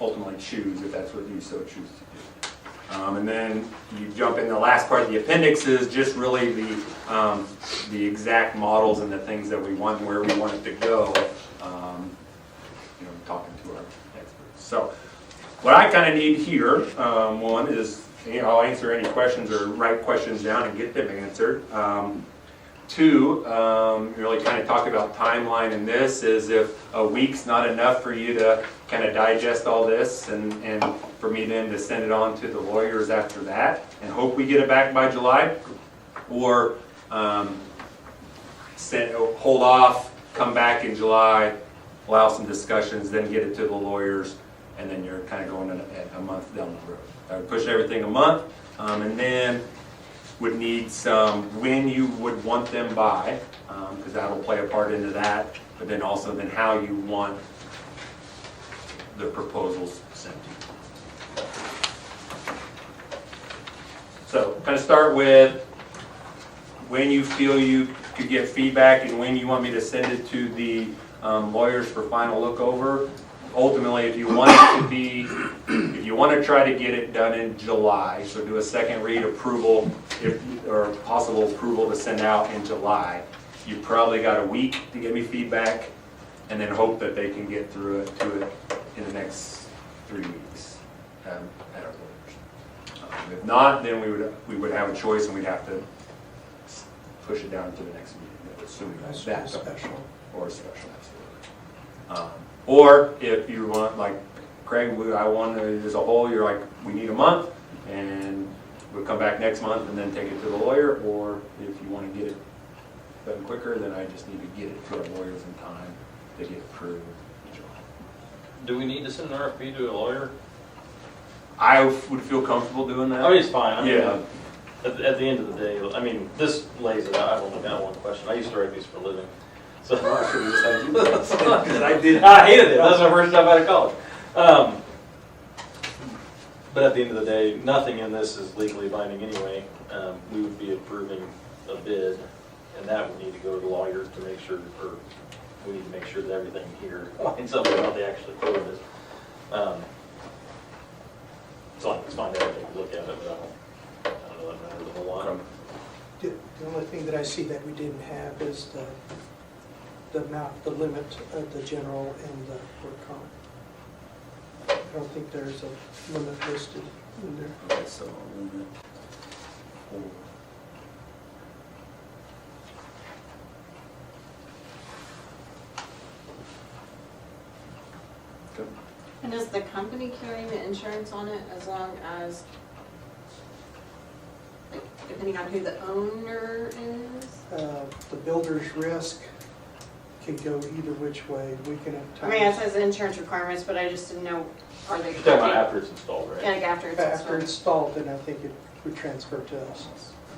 ultimately choose, if that's what you so choose to do. And then you jump in the last part of the appendix is just really the exact models and the things that we want, where we want it to go, talking to our experts. So what I kind of need here, one is, I'll answer any questions or write questions down and get them answered. 2, really kind of talk about timeline in this, is if a week's not enough for you to kind of digest all this, and for me then to send it on to the lawyers after that, and hope we get it back by July, or hold off, come back in July, allow some discussions, then get it to the lawyers, and then you're kind of going a month down the road. I would push everything a month, and then would need some when you would want them by, because that'll play a part into that, but then also then how you want the proposals sent to you. So kind of start with when you feel you could get feedback and when you want me to send it to the lawyers for final look over. Ultimately, if you want to try to get it done in July, so do a second read approval, or possible approval to send out in July, you probably got a week to give me feedback, and then hope that they can get through it in the next 3 weeks. at our lawyers. If not, then we would have a choice and we'd have to push it down to the next meeting, assuming That's that's special. or a special, absolutely. Or if you want, like Craig, I want to, as a whole, you're like, we need a month, and we'll come back next month and then take it to the lawyer, or if you want to get it done quicker, then I just need to get it to our lawyers in time to get approved. Do we need to send an RFP to a lawyer? I would feel comfortable doing that. I mean, it's fine. I mean, Yeah. At the end of the day, I mean, this lays it out. I've only got one question. I used to write these for a living. So I should have just had you do that. 'Cause I did. I hated it. That's my first job out of college. But at the end of the day, nothing in this is legally binding anyway. We would be approving a bid, and that would need to go to the lawyers to make sure, or we need to make sure that everything here lines up with what they actually quoted us. So it's fine to take a look at it, but I don't know that matters a whole lot. The only thing that I see that we didn't have is the amount, the limit of the general and the work comp. I don't think there's a limit listed in there. Okay, so limit. And is the company carrying the insurance on it as long as, like, depending on who the owner is? The builder's risk can go either which way. We can have I mean, it times says insurance requirements, but I just didn't know, are they? You're talking about after it's installed, right? Yeah, like after it's after installed. installed, then I think it would transfer to us.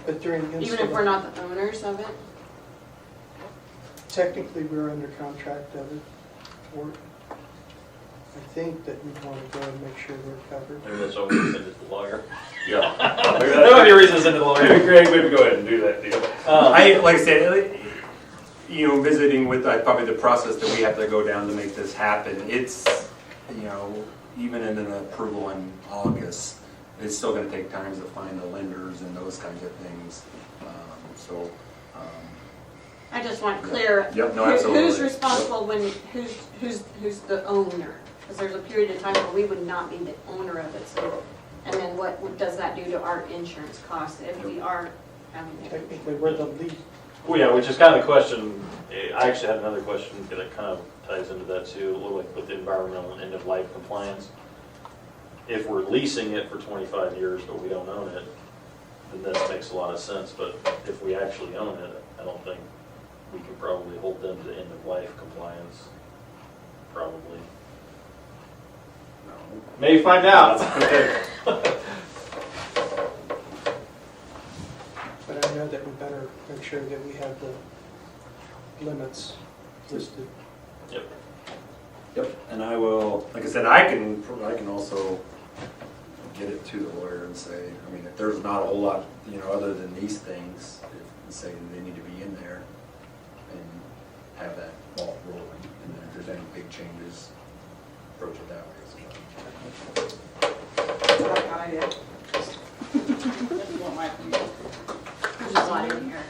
But during installation. Even if we're not the owners of it? Technically, we're under contract of it. I think that we'd want to go and make sure we're covered. Maybe that's why we send it to the lawyer. Yeah. There might be a reason to send it to the lawyer. Maybe Greg, maybe go ahead and do that deal. Like I said, you know, visiting with probably the process that we have to go down to make this happen, it's, you know, even in an approval in August, it's still going to take time to find the lenders and those kinds of things. I just want clear. Yep, no, who's absolutely. responsible when, who's the owner? Because there's a period of time where we would not be the owner of it, so, and then what does that do to our insurance costs if we are having it? Technically, we're the lead. Well, yeah, which is kind of the question. I actually had another question that kind of ties into that too, a little like with the environmental and end-of-life compliance. If we're leasing it for 25 years but we don't own it, then this makes a lot of sense. But if we actually own it, I don't think we can probably hold them to end-of-life compliance. Probably. No. Maybe find out. But I know that we better make sure that we have the limits listed. Yep. Yep, and I will, like I said, I can also get it to the lawyer and say, I mean, if there's not a whole lot, you know, other than these things, and say they need to be in there and have that ball rolling, and then if there's any big changes, approach it that way as well. Not a bad idea. If you want my opinion. There's a lot in here.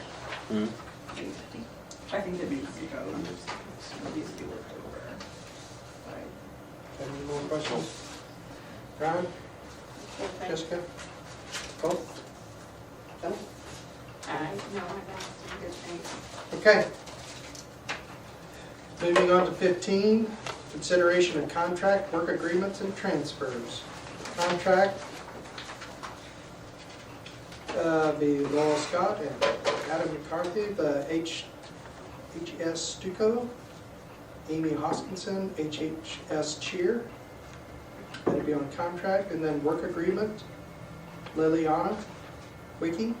I think it'd be easy to go and just, it needs to be looked over. Any more questions? Brian, Okay. Jessica? Both? No? No, I got some good things. Okay. Moving on to 15, consideration of contract, work agreements, and transfers. Contract, be Laurel Scott and Adam McCarthy, the HS Stucco, Amy Hoskinson, HHS Cheer. That'd be on contract, and then work agreement, Liliana Wiki,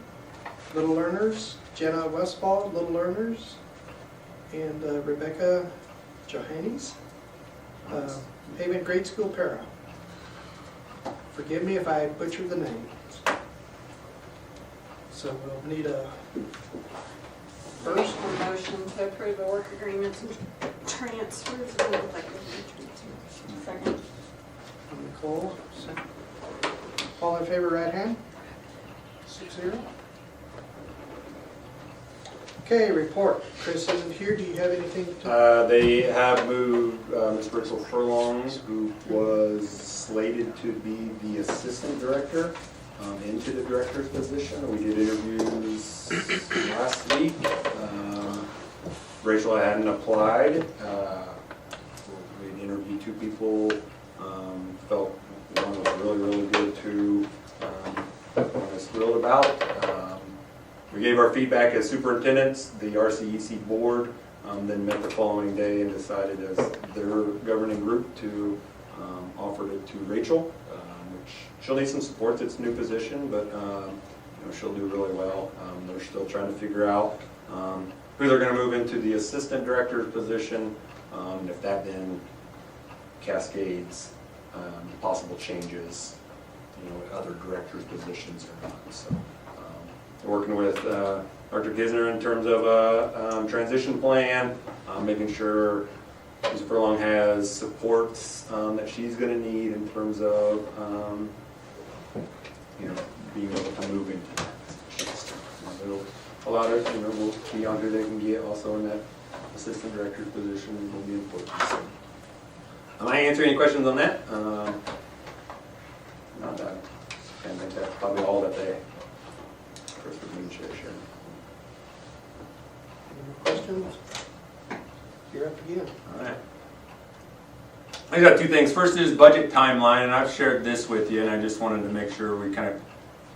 Little Learners, Jenna Westfall, Little Learners, and Rebecca Johannes, Haven Grade School Para. Forgive me if I butchered the names. So we'll need a first. A motion to approve the work agreements and transfers. It looked like it was second. Nicole, second. All in favor, right hand? 6-0. Okay, report. Chris isn't here. Do you have anything to? They have moved Ms. Rachel Furlong, who was slated to be the assistant director, into the director's position. We did interviews last week. Rachel hadn't applied. We interviewed 2 people. Felt one was really good, 2 one was thrilled about. We gave our feedback as superintendents. The RCEC board then met the following day and decided as their governing group to offer it to Rachel, which she'll need some support. It's a new position, but she'll do really well. They're still trying to figure out who they're going to move into the assistant director's position, and if that then cascades possible changes, other directors' positions or not. So. Working with Dr. Kisner in terms of a transition plan, making sure Ms. Furlong has supports that she's going to need in terms of being able to move into that. A lot of will be on who they can get also in that assistant director's position will be important. So, am I answering any questions on that? Not that. I think that's probably all that they. Any questions? You're up again. All right. I got 2 things. First is budget timeline, and I've shared this with you, and I just wanted to make sure we kind of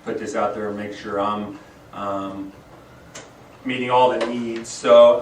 put this out there and make sure I'm meeting all the needs. So,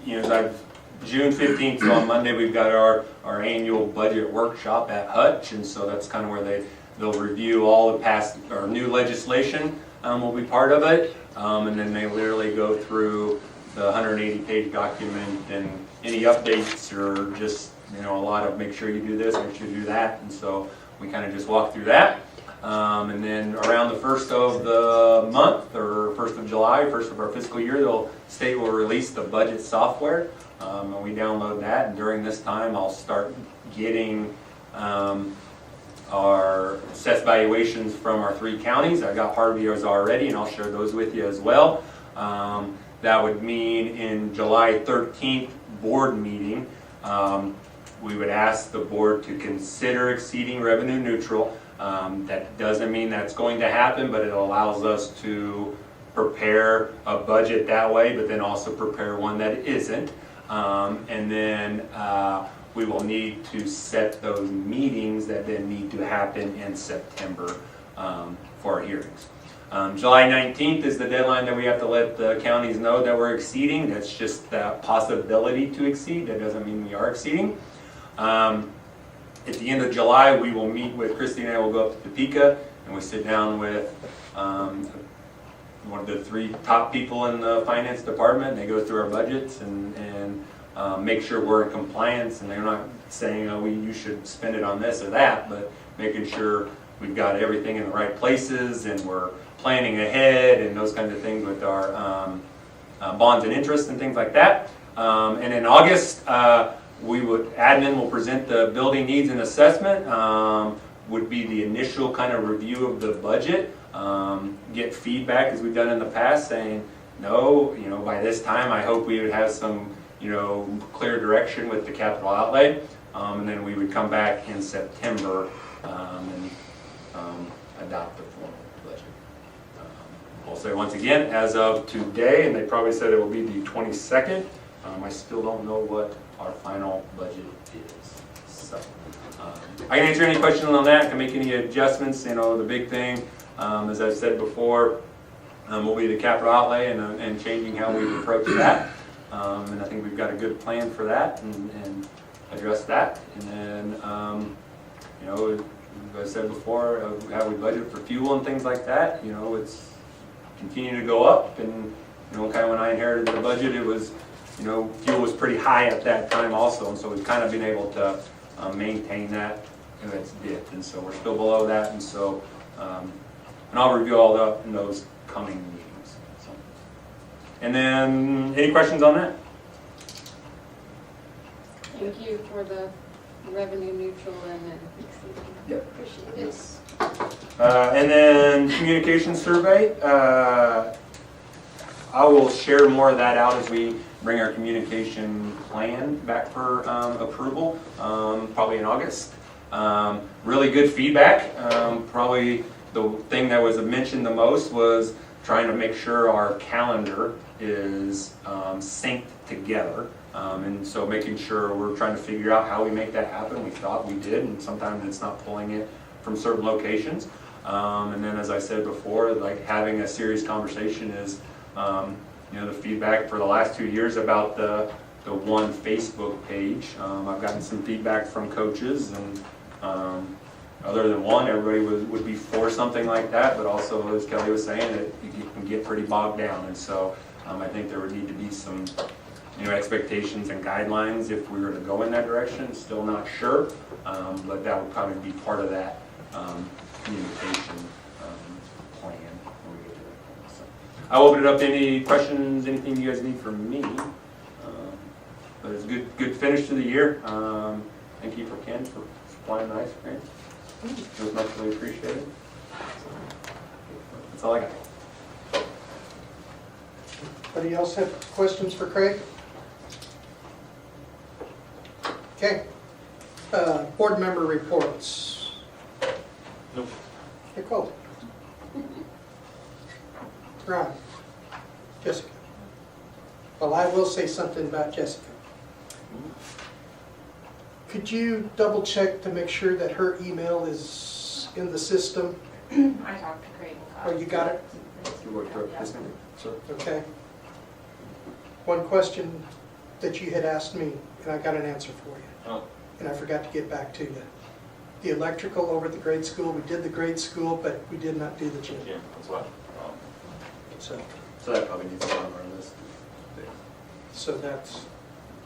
June 15th, so on Monday, we've got our annual budget workshop at Hutch, and so that's kind of where they'll review all the past or new legislation. Will be part of it, and then they literally go through the 180-page document and any updates or just a lot of make sure you do this, make sure you do that, and so we kind of just walk through that. And then around the 1st of the month or 1st of July, 1st of our fiscal year, the state will release the budget software, and we download that. And during this time, I'll start getting our assessed valuations from our 3 counties. I got part of yours already, and I'll share those with you as well. That would mean in July 13th board meeting, we would ask the board to consider exceeding revenue neutral. That doesn't mean that's going to happen, but it allows us to prepare a budget that way, but then also prepare one that isn't. And then we will need to set those meetings that then need to happen in September for our hearings. July 19th is the deadline that we have to let the counties know that we're exceeding. That's just the possibility to exceed. That doesn't mean we are exceeding. At the end of July, we will meet with Christy and I will go up to Topeka, and we sit down with one of the 3 top people in the finance department. They go through our budgets and make sure we're in compliance, and they're not saying, oh, you should spend it on this or that, but making sure we've got everything in the right places and we're planning ahead and those kinds of things with our bonds and interest and things like that. And in August, admin will present the building needs and assessment, would be the initial kind of review of the budget, get feedback as we've done in the past saying, no, by this time I hope we would have some clear direction with the capital outlay, and then we would come back in September and adopt the formal budget. I'll say once again, as of today, and they probably said it will be the 22nd, I still don't know what our final budget is. So I can answer any questions on that, I can make any adjustments. The big thing, as I've said before, will be the capital outlay and changing how we approach that. And I think we've got a good plan for that and address that. And then, as I said before, how we budget for fuel and things like that, it's continuing to go up. And, kind of when I inherited the budget, it was, fuel was pretty high at that time also. And so we've kind of been able to maintain that and it's dipped. And so we're still below that. And so, and I'll review all that in those coming meetings. So. And then, any questions on that? Thank you for the revenue neutral and then exceeding. Yep. Appreciate it. And then communication survey. I will share more of that out as we bring our communication plan back for approval, probably in August. Really good feedback. Probably the thing that was mentioned the most was trying to make sure our calendar is synced together. And so making sure we're trying to figure out how we make that happen. We thought we did, and sometimes it's not pulling it from certain locations. And then, as I said before, like having a serious conversation is, the feedback for the last 2 years about the one Facebook page. I've gotten some feedback from coaches, and other than one, everybody would be for something like that, but also, as Kelly was saying, it can get pretty bogged down. And so I think there would need to be some expectations and guidelines if we were to go in that direction. Still not sure, but that would probably be part of that communication plan when we get to that point. So I'll open it up to any questions, anything you guys need from me. But it's a good finish to the year. Thank you for Ken for supplying the ice cream. It was much really appreciated. That's all I got. Anybody else have questions for Craig? Okay. Board member reports. Nope. Nicole. Ron. Jessica. Well, I will say something about Jessica. Could you double check to make sure that her email is in the system? I talked to Craig. Oh, you got it? You worked up this one? Sure. Okay. One question that you had asked me, and I got an answer for you. Oh. And I forgot to get back to you. The electrical over at the grade school, we did the grade school, but we did not do the gym. Yeah, that's what. So So that probably needs to be on our list. that's,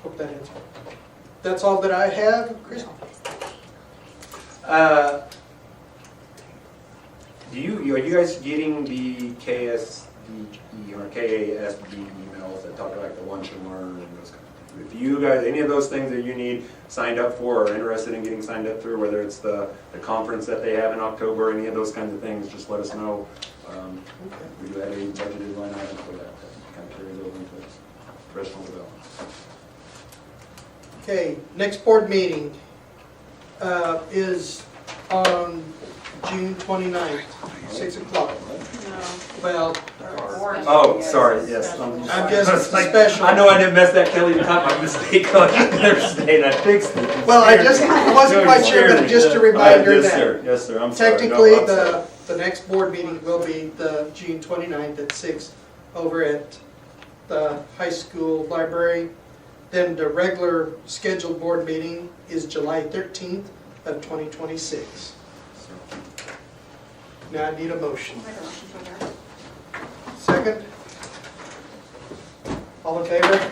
hope that answers. That's all that I have. Chris? Are you guys getting the KSDE or KASD emails that talk about like the lunch and learn and those kind of things? If you guys, any of those things that you need signed up for or are interested in getting signed up through, whether it's the conference that they have in October, any of those kinds of things, just let us know. We do have a budgeted line item for that kind of carries over into professional development. Okay, next board meeting is on June 29th, 6 o'clock. Well, Oh, sorry, yes. I'm just special. I know I didn't mess that Kelly caught my mistake on Thursday and I fixed it. Well, I wasn't quite sure, but just a reminder Yes, that sir, yes, sir, I'm sorry. No, technically, I'm sorry. the next board meeting will be the June 29th at 6 over at the high school library. Then the regular scheduled board meeting is July 13th of 2026. Now I need a motion. Make a motion to adjourn. Second? All in favor?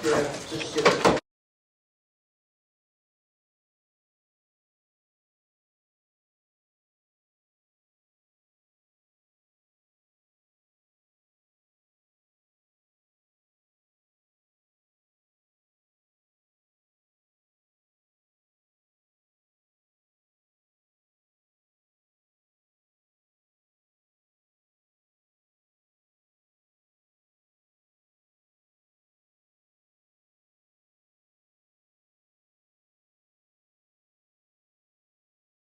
Yeah.